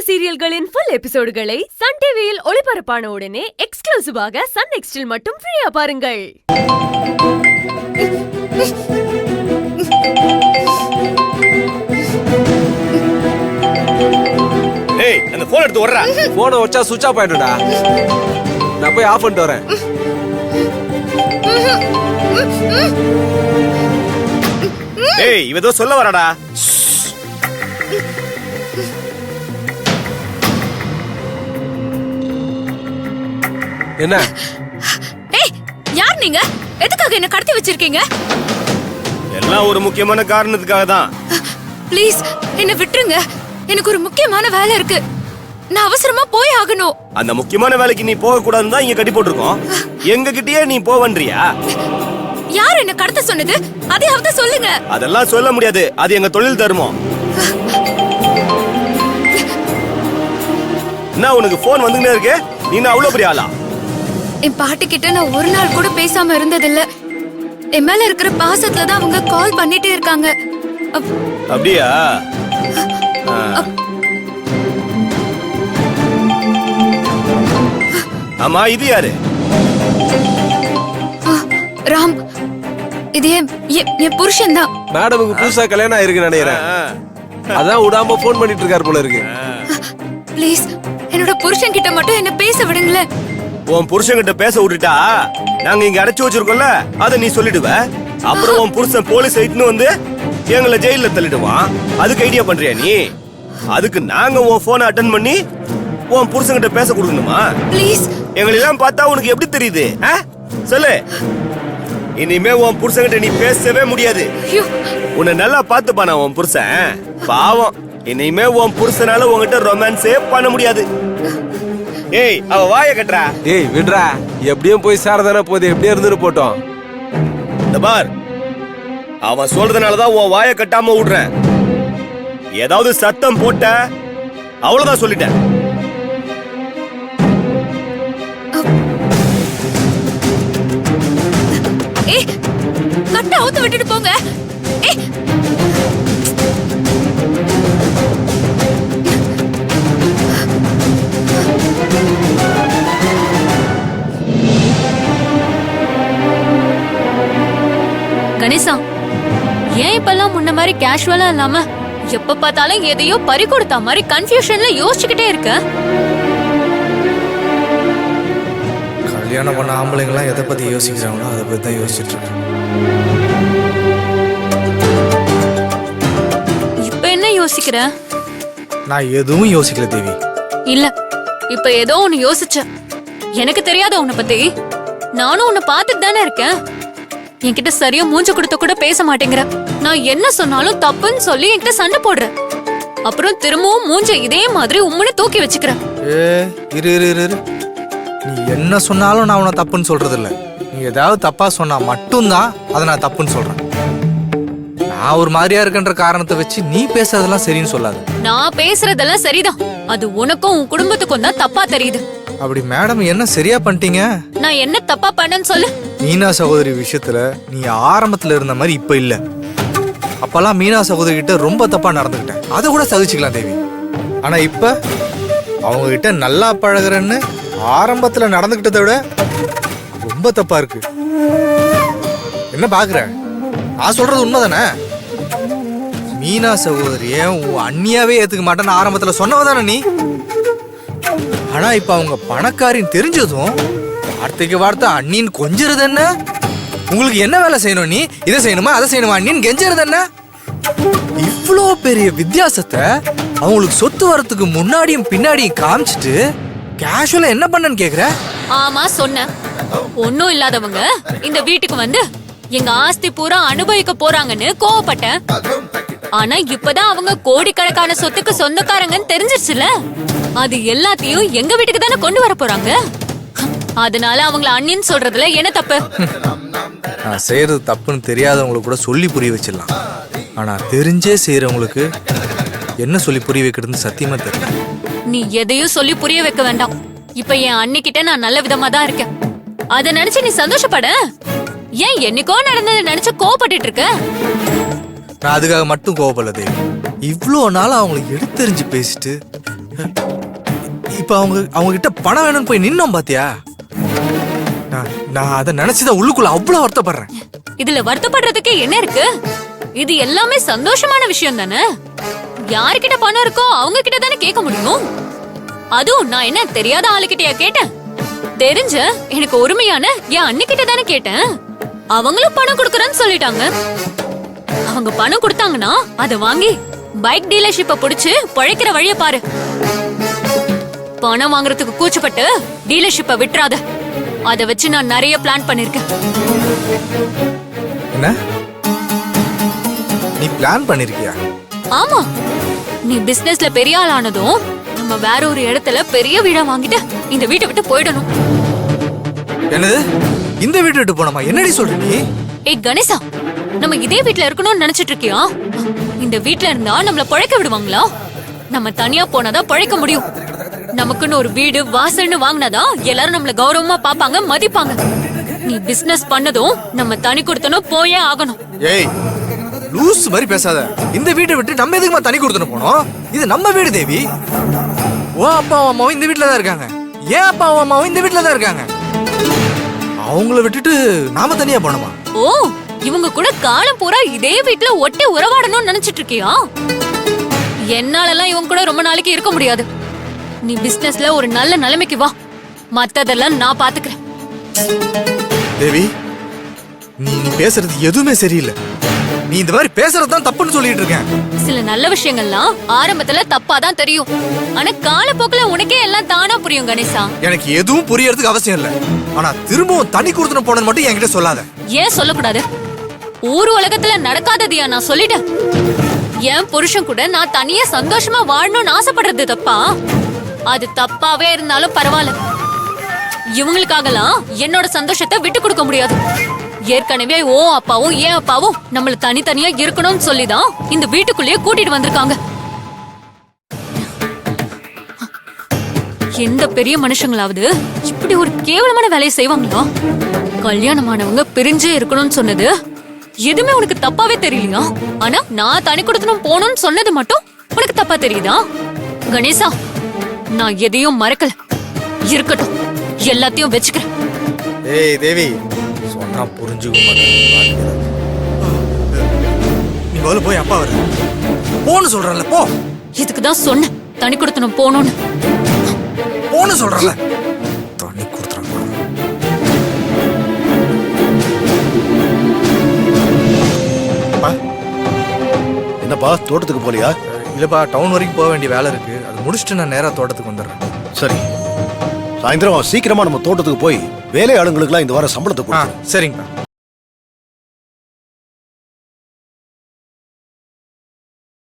சீரியல்களின் full எபிசோடுகளை Sun டிவியில் ஒளிபரப்பான உடனே எக்ஸ்க்ளூசிவாக சன் நெக்ஸ்டில் மட்டும் ஃப்ரீயா பாருங்கள். ஏய், அந்த போன் எடுத்து ஓடுறா. போனை வச்சா சுவிட்ச் ஆஃப் ஆயிடும்டா. நான் போய் ஆஃப் பண்ணிட்டு வரேன். ஏய், இவ ஏதோ சொல்ல வரடா. என்ன? ஏய், யார் நீங்க? எதுக்காக என்ன கடத்தி வச்சிருக்கீங்க? எல்லாம் ஒரு முக்கியமான காரணத்துக்காக தான். ப்ளீஸ் என்ன விட்டுருங்க. எனக்கு ஒரு முக்கியமான வேலை இருக்கு. நான் அவசரமா போய் ஆகணும். அந்த முக்கியமான வேலைக்கு நீ போக கூடாதுன்னு தான் இங்க கட்டி போட்டுருக்கோம். எங்க கிட்டயே நீ போவன்றியா? யார் என்ன கடத்த சொன்னது? அதையாவது சொல்லுங்க. அதெல்லாம் சொல்ல முடியாது. அது எங்க தொழில் தர்மம். என்ன உனக்கு போன் வந்துகிட்டே இருக்கு? நீ அவ்வளவு பெரிய ஆளா? என் பாட்டி கிட்ட நான் ஒரு நாள் கூட பேசாம இருந்ததில்ல. என் மேல இருக்கிற பாசத்துல தான் அவங்க கால் பண்ணிட்டே இருக்காங்க. அப்படியா? ஆமா, இது யாரு? ராம், இது என் புருஷன் தான். மேடமுக்கு புதுசா கல்யாணம் ஆயிருக்கு நினைக்கிறேன். அதான் விடாம போன் பண்ணிட்டு இருக்காரு போல இருக்கு. ப்ளீஸ் என்னோட புருஷன் கிட்ட மட்டும் என்ன பேச விடுங்களேன். உன் புருஷன் கிட்ட பேச விட்டுட்டா நாங்க இங்க அடைச்சு வச்சிருக்கோம்ல, அத நீ சொல்லிடுவ. அப்புறம் உன் புருஷன் போலீஸ் ஐட்னு வந்து எங்களை ஜெயில தள்ளிடுவான். அதுக்கு ஐடியா பண்றியா நீ? அதுக்கு நாங்க உன் போனை அட்டெண்ட் பண்ணி உன் புருஷன் கிட்ட பேச கொடுக்கணுமா? ப்ளீஸ். எங்களெல்லாம் பார்த்தா உனக்கு எப்படி தெரியுது? சொல்லு. இனிமே உன் புருஷன் கிட்ட நீ பேசவே முடியாது. உன்னை நல்லா பாத்துப்பானா உன் புருஷன்? பாவம். இனிமே உன் புருஷனால உன்கிட்ட ரொமான்ஸே பண்ண முடியாது. ஏய், அவ வாய கட்டுறா. ஏய் விடுறா, எப்படியும் போய் சேரதானே போகுது. எப்படியே இருந்துட்டு போட்டோம். இந்த பார், அவன் சொல்றதுனாலதான் உன் வாய கட்டாம விடுறேன். ஏதாவது சத்தம் போட்ட அவ்வளவுதான், சொல்லிட்டேன். ஏய், கட்ட அவுத்து விட்டுட்டு போங்க. ஏய், கணேசா, ஏன் இப்பெல்லாம் முன்ன மாதிரி கேஷுவலா இல்லாம எப்ப பார்த்தாலும் எதையோ பறி கொடுத்தா மாதிரி கன்ஃபியூஷன்ல யோசிச்சுக்கிட்டே இருக்க? கல்யாணம் பண்ண ஆம்பளைங்களாம் எதை பத்தி யோசிக்கிறாங்களோ அதை பத்தி தான் யோசிச்சுட்டு இருக்கேன். இப்ப என்ன யோசிக்கிற? நான் எதுவும் யோசிக்கல தேவி. இல்ல, இப்ப ஏதோ ஒன்னு யோசிச்ச. எனக்கு தெரியாத உன்னை பத்தி. நானும் உன்னை பார்த்துட்டு தானே இருக்கேன். என்கிட்ட சரியா மூஞ்ச கொடுத்த கூட பேச மாட்டேங்கிற. நான் என்ன சொன்னாலும் தப்புன்னு சொல்லி என்கிட்ட சண்டை போடுற. அப்புறம் திரும்பவும் மூஞ்ச இதே மாதிரி உம்முன்னு தூக்கி வச்சுக்கிற. இரு இரு இரு. நீ என்ன சொன்னாலும் நான் உன்னை தப்புன்னு சொல்றது இல்ல. நீ ஏதாவது தப்பா சொன்னா மட்டும்தான் அதை நான் தப்புன்னு சொல்றேன். நான் ஒரு மாதிரியா இருக்கன்ற காரணத்தை வச்சு நீ பேசுறதெல்லாம் சரின்னு சொல்லாது. நான் பேசுறதெல்லாம் சரிதான். அது உனக்கும் உன் குடும்பத்துக்கும் தான் தப்பா தெரியுது. அப்படி மேடம் என்ன சரியா பண்ணிட்டீங்க? நான் என்ன தப்பா பண்ணேன்னு சொல்லு. மீனா சகோதரி விஷயத்துல நீ ஆரம்பத்துல இருந்த மாதிரி இப்ப இல்ல. அப்பெல்லாம் மீனா சகோதரி கிட்ட ரொம்ப தப்பா நடந்துக்கிட்டேன். அதை கூட சகிச்சுக்கலாம் தேவி. ஆனா இப்ப அவங்க கிட்ட நல்லா பழகுறேன்னு ஆரம்பத்துல நடந்துகிட்டதை விட ரொம்ப தப்பா இருக்கு. என்ன பாக்குற? நான் சொல்றது உண்மைதானே? மீனா சகோதரிய உன் அண்ணியாவே ஏத்துக்க மாட்டேன்னு ஆரம்பத்துல சொன்னவதானே நீ? ஆனா இப்ப அவங்க பணக்காரின்னு தெரிஞ்சதும் வார்த்தைக்கு வார்த்தை அண்ணின்னு கொஞ்சிறது என்ன? உங்களுக்கு என்ன வேலை செய்யணும்? நீ இதை செய்யணுமா அதை செய்யணுமா அண்ணின்னு கெஞ்சறது என்ன? இவ்வளோ பெரிய வித்தியாசத்தை அவங்களுக்கு சொத்து வரத்துக்கு முன்னாடியும் பின்னாடியும் காமிச்சிட்டு கேஷுவலா என்ன பண்ணன்னு கேக்குற? ஆமா சொன்ன. ஒன்னும் இல்லாதவங்க இந்த வீட்டுக்கு வந்து எங்க ஆஸ்தி பூரா அனுபவிக்க போறாங்கன்னு கோவப்பட்டேன். ஆனா இப்பதான் அவங்க கோடிக்கணக்கான சொத்துக்கு சொந்தக்காரங்கன்னு தெரிஞ்சிருச்சுல. அது எல்லாத்தையும் எங்க வீட்டுக்கு தானே கொண்டு வர போறாங்க. அதனால அவங்கள அண்ணின்னு சொல்றதுல என்ன தப்பு? நான் செய்யறது தப்புன்னு தெரியாதவங்களுக்கு கூட சொல்லி புரிய வச்சிடலாம். ஆனா தெரிஞ்சே செய்யறவங்களுக்கு என்ன சொல்லி புரிய வைக்கிறதுன்னு சத்தியமா தெரியல. நீ எதையும் சொல்லி புரிய வைக்க வேண்டாம். இப்ப என் அண்ணிக்கிட்ட நான் நல்ல விதமா தான் இருக்கேன். அத நினைச்சு நீ சந்தோஷப்பட. ஏன் என்னைக்கோ நடந்ததை நினைச்சு கோவப்பட்டு இருக்க? நான் அதுக்காக மட்டும் கோவப்படல தேவி. இவ்வளோ நாள் அவங்களை எடுத்தெறிஞ்சு பேசிட்டு இப்ப அவங்க கிட்ட பணம் வேணும்னு போய் நின்னோம் பாத்தியா? நான் அதை நினைச்சுதான் உள்ளுக்குள்ள அவ்வளவு வருத்தப்படுறேன். இதுல வருத்தப்படுறதுக்கு என்ன இருக்கு? இது எல்லாமே சந்தோஷமான விஷயம் தானே. யாருக்கிட்ட பணம் இருக்கோ அவங்க கிட்ட தானே கேட்க முடியும். அதுவும் நான் என்ன தெரியாத ஆளுகிட்டயா கேட்டேன்? தெரிஞ்ச எனக்கு உரிமையான என் அண்ணிக்கிட்ட தானே கேட்டேன். அவங்களும் பணம் கொடுக்கறேன்னு சொல்லிட்டாங்க. அவங்க பணம் கொடுத்தாங்கன்னா அதை வாங்கி பைக் டீலர்ஷிப்ப புடிச்சு பழைக்கிற வழிய பாரு. பணம் வாங்குறதுக்கு கூச்சப்பட்டு டீலர்ஷிப்ப விட்டுறாத. அத வச்சு நான் நிறைய பிளான் பண்ணிருக்கேன். என்ன நீ பிளான் பண்ணிருக்கியா? ஆமா, நீ பிசினஸ்ல பெரிய ஆள் ஆனதும் நம்ம வேற ஒரு இடத்துல பெரிய வீடா வாங்கிட்டு இந்த வீட்டை விட்டு போயிடணும். என்னது இந்த வீட்டை விட்டு போனோமா? என்னடி சொல்ற நீ? ஏய் கணேசா, நம்ம இதே வீட்ல இருக்கணும்னு நினைச்சிட்டு இருக்கியா? இந்த வீட்ல இருந்தா நம்மள பழைக்க விடுவாங்களா? நம்ம தனியா போனாதான் பழைக்க முடியும். நமக்குன்னு ஒரு வீடு வாசல்னு வாங்கினாதான் எல்லாரும் நம்மள கௌரவமா பாப்பாங்க, மதிப்பாங்க. நீ பிசினஸ் பண்ணதும் நம்ம தனி கொடுத்தனும் போயே ஆகணும். ஏய் லூஸ் மாதிரி பேசாத. இந்த வீட்டை விட்டு நம்ம எதுக்குமா தனி கொடுத்துட்டு போனோம்? இது நம்ம வீடு தேவி. ஓ அப்பாவும் அம்மாவும் இந்த வீட்டுல தான் இருக்காங்க. ஏன் அப்பாவும் அம்மாவும் இந்த வீட்டுல தான் இருக்காங்க. அவங்கள விட்டுட்டு நாம தனியா போனோமா? ஓ, இவங்க கூட காலம் பூரா இதே வீட்ல ஒட்டி உறவாடணும்னு நினைச்சிட்டு இருக்கியா? என்னாலலாம் இவங்க கூட ரொம்ப நாளைக்கு இருக்க முடியாது. நீ பிசினஸ்ல ஒரு நல்ல நிலைமைக்கு வா, மத்ததெல்லாம் நான் பாத்துக்கிறேன். தேவி நீ பேசுறது எதுவுமே சரியில்லை. நீ இந்த மாதிரி பேசுறதுதான் தப்புன்னு சொல்லிட்டு இருக்கேன். சில நல்ல விஷயங்கள்லாம் ஆரம்பத்துல தப்பாதான் தெரியும். ஆனா காலப்போக்குல உனக்கே எல்லாம் தானா புரியும் கணேசா. எனக்கு எதுவும் புரியறதுக்கு அவசியம் இல்ல. ஆனா திரும்பவும் தனி கொடுத்துட்டு போனது மட்டும் என்கிட்ட சொல்லாத. ஏன் சொல்லக்கூடாது? ஊர் உலகத்துல நடக்காததையா நான் சொல்லிட்டேன். என் புருஷன் கூட நான் தனியா சந்தோஷமா வாழணும்னு ஆசைப்படுறது தப்பா? அது தப்பாவே இருந்தாலும் பரவாயில்ல. இவங்களுக்காகலாம் என்னோட சந்தோஷத்தை விட்டு கொடுக்க முடியாது. ஏற்கனவே ஓ அப்பாவும் ஏன் அப்பாவும் நம்மள தனித்தனியா இருக்கணும்னு சொல்லிதான் இந்த வீட்டுக்குள்ளேயே கூட்டிட்டு வந்திருக்காங்க. எந்த பெரிய மனுஷங்களாவது இப்படி ஒரு கேவலமான வேலையை செய்வாங்களா? கல்யாணமானவங்க பிரிஞ்சே இருக்கணும்னு சொன்னது எதுவுமே உனக்கு தப்பாவே தெரியலையா? ஆனா நான் தனி கொடுத்தனும் போகணும்னு சொன்னது மட்டும் உனக்கு தப்பா தெரியுதா? கணேசா, நான் எதையும் மறக்கல. இருக்கட்டும், எல்லாத்தையும் வச்சுக்கிறேன். ஏய் தேவி, சொன்னா புரிஞ்சுக்க மாட்டேன். நீ முதல்ல போய் அப்பா வர போன்னு சொல்றல. போ. இதுக்குதான் சொன்னேன் தனி கொடுத்தனும் போகணும்னு. போன்னு சொல்றல. தனி கொடுத்துறாங்க. என்னப்பா தோட்டத்துக்கு போலியா? இல்லப்பா, டவுன் வரைக்கும் போக வேண்டிய வேலை இருக்கு. அது முடிச்சுட்டு நான் நேரா தோட்டத்துக்கு வந்துடுறேன். சரி, சாயந்தரம் சீக்கிரமா நம்ம தோட்டத்துக்கு போய் வேலை ஆளுங்களுக்குலாம் இந்த வாரம் சம்பளத்தை கொடுத்து. சரிங்கப்பா.